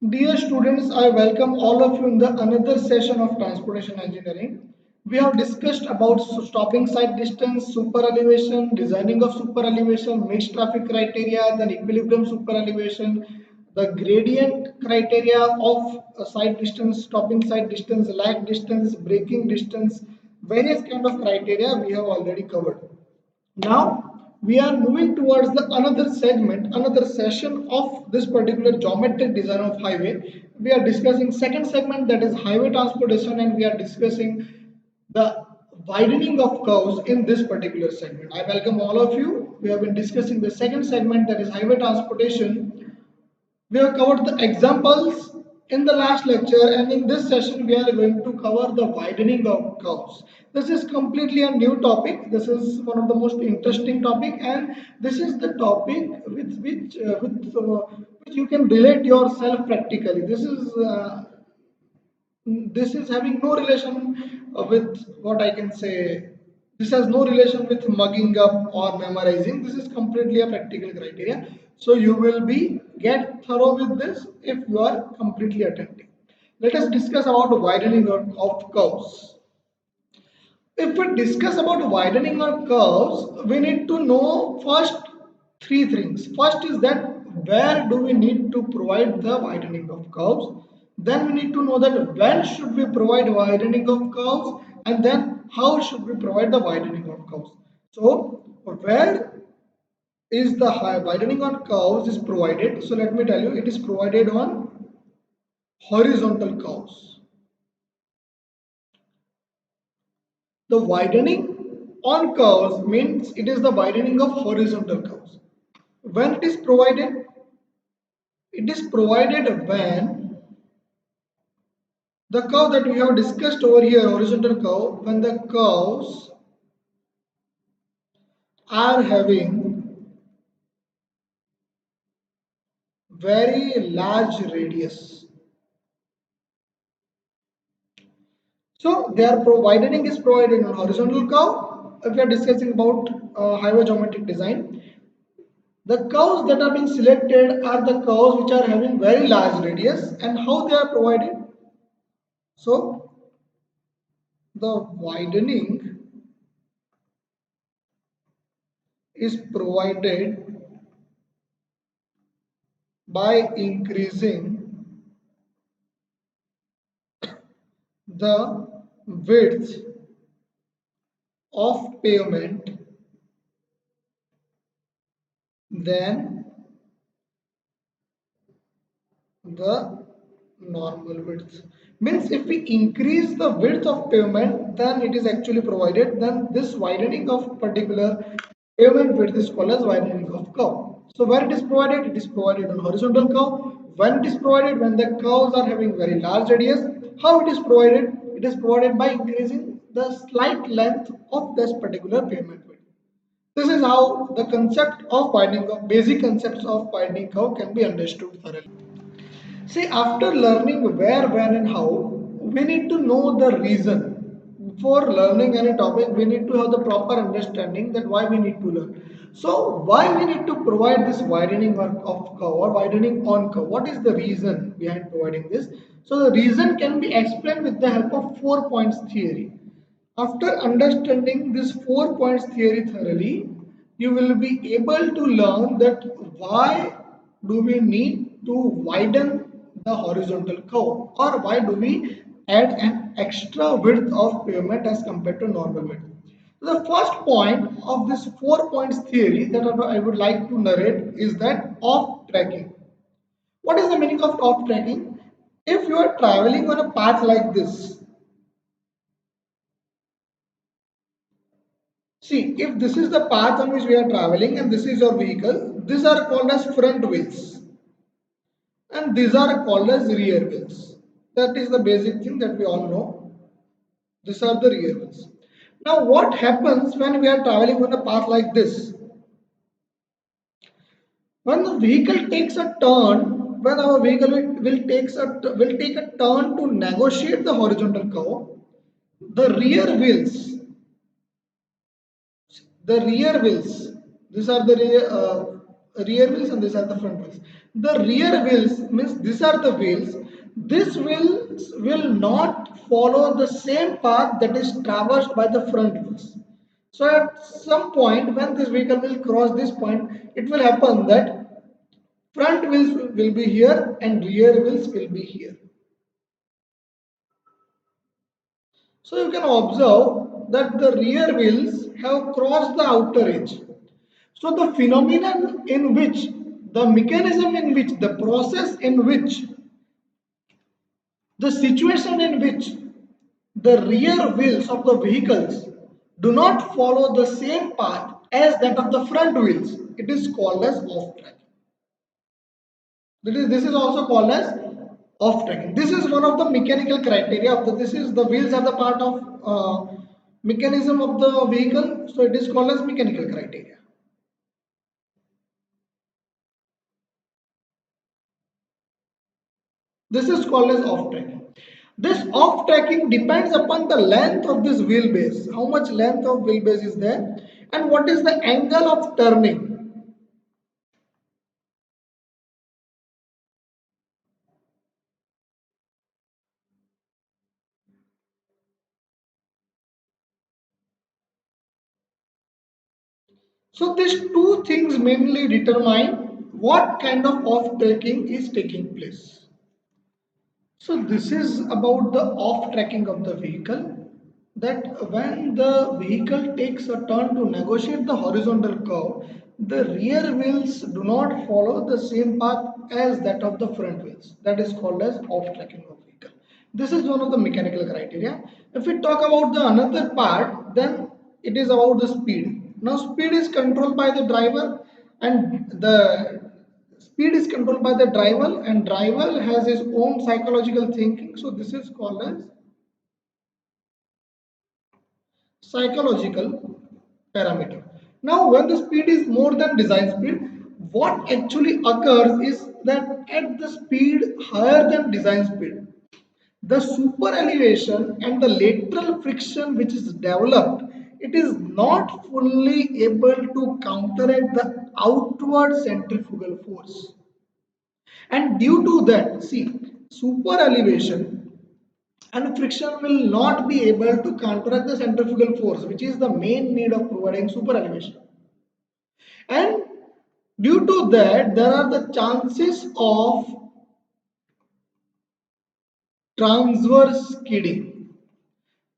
Dear students, I welcome all of you in the another session of transportation engineering. We have discussed about stopping side distance, super elevation, designing of super elevation, mixed traffic criteria, then equilibrium super elevation, the gradient criteria of side distance, stopping side distance, lag distance, braking distance, various kind of criteria we have already covered. Now we are moving towards the another segment, another session of this particular geometric design of highway. We are discussing second segment, that is highway transportation, and we are discussing the widening of curves in this particular segment. I welcome all of you. We have been discussing the second segment, that is highway transportation. We have covered the examples in the last lecture, and in this session we are going to cover the widening of curves. This is completely a new topic. This is one of the most interesting topic, and this is the topic which you can relate yourself practically. This is having no relation with what I can say. This has no relation with mugging up or memorizing. This is completely a practical criteria. So you will be get thorough with this if you are completely attending. Let us discuss about widening of curves. If we discuss about widening of curves, we need to know first three things. First is that where do we need to provide the widening of curves? Then we need to know that when should we provide widening of curves, and then how should we provide the widening of curves. So where is the widening on curves is provided? So let me tell you, it is provided on horizontal curves. The widening on curves means it is the widening of horizontal curves. When it is provided when the curve that we have discussed over here, horizontal curve, when the curves are having very large radius. So their widening is provided on horizontal curve. If we are discussing about highway geometric design, the curves that are being selected are the curves which are having very large radius, and how they are provided. So the widening is provided by increasing the width of pavement than the normal width. Means if we increase the width of pavement, then it is actually provided, then this widening of particular pavement width is called as widening of curve. So where it is provided? It is provided on horizontal curve. When it is provided? When the curves are having very large radius. How it is provided? It is provided by increasing the slight length of this particular pavement width. This is how the concept of widening of basic concepts of widening curve can be understood thoroughly. See, after learning where, when, and how, we need to know the reason. Before learning any topic, we need to have the proper understanding that why we need to learn. So, why we need to provide this widening of curve or widening on curve? What is the reason behind providing this? So, the reason can be explained with the help of 4 points theory. After understanding this 4 points theory thoroughly, you will be able to learn that why do we need to widen the horizontal curve, or why do we add an extra width of pavement as compared to normal width. The first point of this 4 points theory that I would like to narrate is that off tracking. What is the meaning of off tracking? If you are traveling on a path like this, see, if this is the path on which we are traveling and this is your vehicle, these are called as front wheels and these are called as rear wheels. That is the basic thing that we all know. These are the rear wheels. Now, what happens when we are traveling on a path like this? When the vehicle takes a turn, when our vehicle will take a turn to negotiate the horizontal curve, the rear wheels, these are the rear wheels and these are the front wheels. The rear wheels means these are the wheels. These wheels will not follow the same path that is traversed by the front wheels. So at some point when this vehicle will cross this point, it will happen that front wheels will be here and rear wheels will be here. So you can observe that the rear wheels have crossed the outer edge. So the phenomenon in which, the mechanism in which, the process in which, the situation in which the rear wheels of the vehicles do not follow the same path as that of the front wheels, it is called as off tracking. This is also called as off tracking. This is one of the mechanical criteria of the, this is the wheels are the part of mechanism of the vehicle, so it is called as mechanical criteria. This is called as off tracking. This off tracking depends upon the length of this wheelbase, how much length of wheelbase is there, and what is the angle of turning. So these two things mainly determine what kind of off tracking is taking place. So this is about the off tracking of the vehicle, that when the vehicle takes a turn to negotiate the horizontal curve, the rear wheels do not follow the same path as that of the front wheels. That is called as off tracking of vehicle. This is one of the mechanical criteria. If we talk about the another part, then it is about the speed. Now speed is controlled by the driver, and the speed is controlled by the driver, and driver has his own psychological thinking. So this is called as psychological parameter. Now when the speed is more than design speed, what actually occurs is that at the speed higher than design speed, the super elevation and the lateral friction which is developed, it is not fully able to counteract the outward centrifugal force. And due to that, see, super elevation and friction will not be able to counteract the centrifugal force, which is the main need of providing super elevation. And due to that, there are the chances of transverse skidding.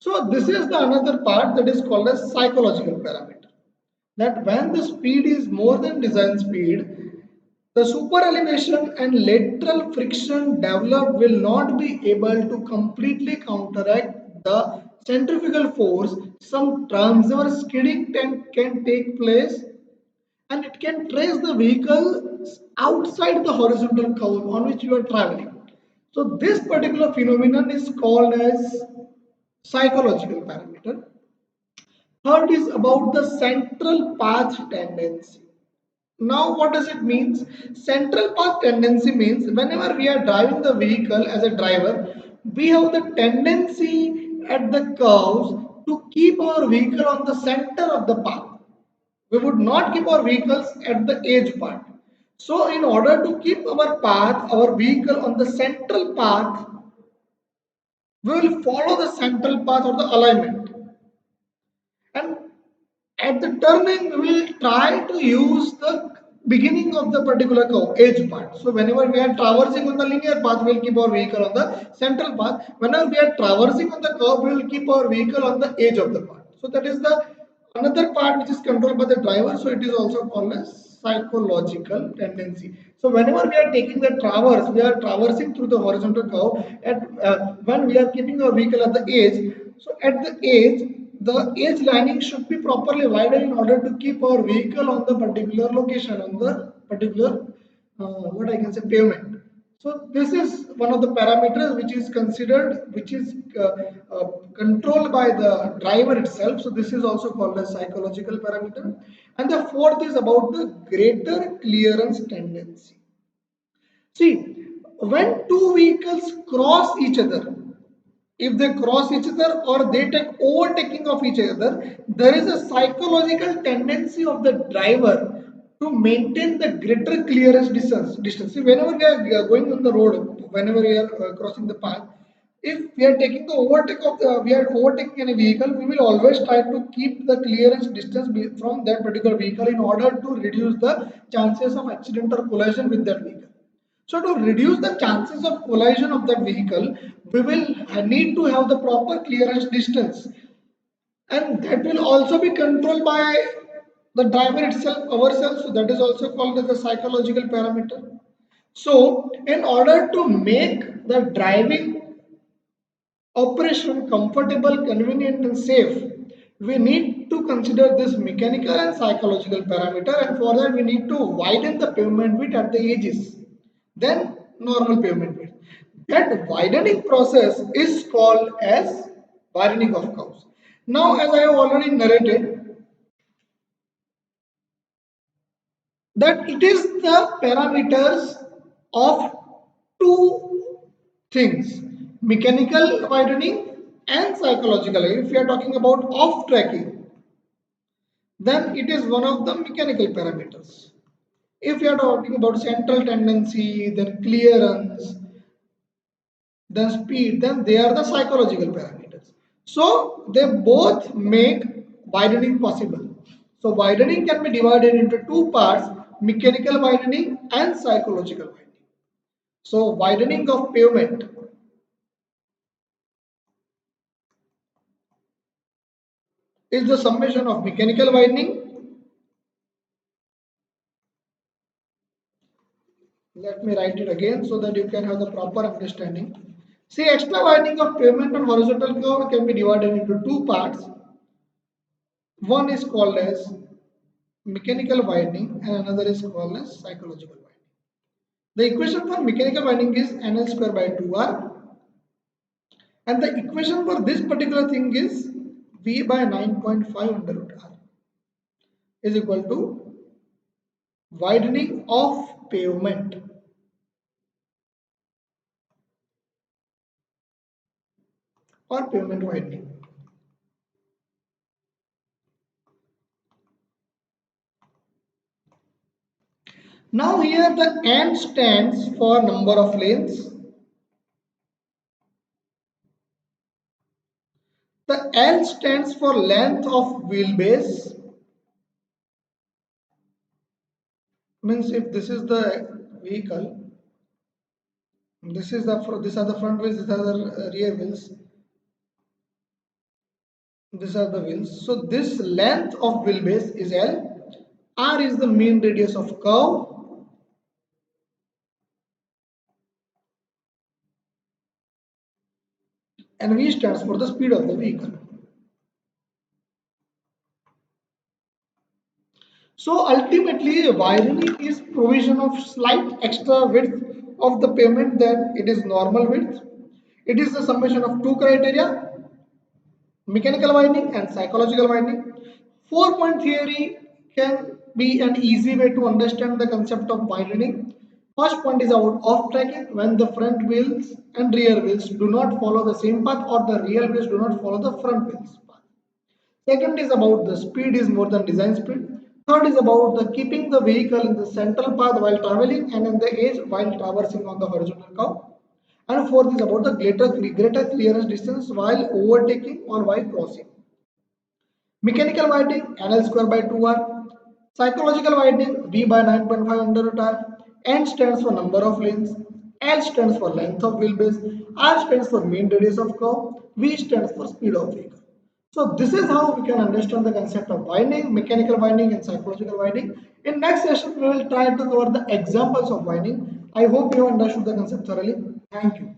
So this is the another part that is called as psychological parameter. That when the speed is more than design speed, the super elevation and lateral friction developed will not be able to completely counteract the centrifugal force. Some transverse skidding can take place, and it can trace the vehicle outside the horizontal curve on which you are traveling. So this particular phenomenon is called as psychological parameter. Third is about the central path tendency. Now, what does it mean? Central path tendency means whenever we are driving the vehicle as a driver, we have the tendency at the curves to keep our vehicle on the center of the path. We would not keep our vehicles at the edge part. So, in order to keep our path, our vehicle on the central path, we will follow the central path or the alignment. And at the turning, we will try to use the beginning of the particular curve, edge part. So whenever we are traversing on the linear path, we will keep our vehicle on the central path. Whenever we are traversing on the curve, we will keep our vehicle on the edge of the path. So that is the another part which is controlled by the driver. So it is also called as psychological tendency. So whenever we are taking the traverse, we are traversing through the horizontal curve. When we are keeping our vehicle at the edge, so at the edge, the edge lining should be properly widened in order to keep our vehicle on the particular location, on the particular what I can say pavement. So this is one of the parameters which is considered, which is controlled by the driver itself. So this is also called a psychological parameter. And the fourth is about the greater clearance tendency. See, when two vehicles cross each other, if they cross each other or they take overtaking of each other, there is a psychological tendency of the driver to maintain the greater clearance distance. See, whenever we are going on the road, whenever we are crossing the path, if we are taking the overtake of the, we are overtaking any vehicle, we will always try to keep the clearance distance from that particular vehicle in order to reduce the chances of accident or collision with that vehicle. So to reduce the chances of collision of that vehicle, we will need to have the proper clearance distance, and that will also be controlled by the driver itself, ourselves. So that is also called as the psychological parameter. So in order to make the driving operation comfortable, convenient and safe, we need to consider this mechanical and psychological parameter, and for that we need to widen the pavement width at the edges, then normal pavement width. That widening process is called as widening of curves. Now, as I have already narrated, that it is the parameters of two things, mechanical widening and psychological. If we are talking about off tracking, then it is one of the mechanical parameters. If we are talking about central tendency, then clearance, then speed, then they are the psychological parameters. So they both make widening possible. So widening can be divided into two parts, mechanical widening and psychological widening. So widening of pavement is the summation of mechanical widening. Let me write it again so that you can have the proper understanding. See, extra widening of pavement on horizontal curve can be divided into two parts. One is called as mechanical widening and another is called as psychological widening. The equation for mechanical winding is NL square by 2R, and the equation for this particular thing is V by 9.5 under root R is equal to widening of pavement or pavement widening. Now here the N stands for number of lanes, the L stands for length of wheelbase, means if this is the vehicle, these are the front wheels, these are the rear wheels, these are the wheels. So this length of wheelbase is L. R is the mean radius of curve, and V stands for the speed of the vehicle. So ultimately, widening is provision of slight extra width of the pavement than it is normal width. It is the summation of two criteria, mechanical winding and psychological winding. 4-point theory can be an easy way to understand the concept of widening. First point is about off tracking, when the front wheels and rear wheels do not follow the same path or the rear wheels do not follow the front wheels path. Second is about the speed is more than design speed. Third is about the keeping the vehicle in the central path while traveling and in the edge while traversing on the horizontal curve. And fourth is about the greater clearance distance while overtaking or while crossing. Mechanical widening NL square by 2R. Psychological widening V by 9.5 under root R. N stands for number of lanes. L stands for length of wheelbase. R stands for mean radius of curve. V stands for speed of vehicle. So this is how we can understand the concept of winding, mechanical winding and psychological winding. In next session, we will try to cover the examples of winding. I hope you understood the concept thoroughly. Thank you.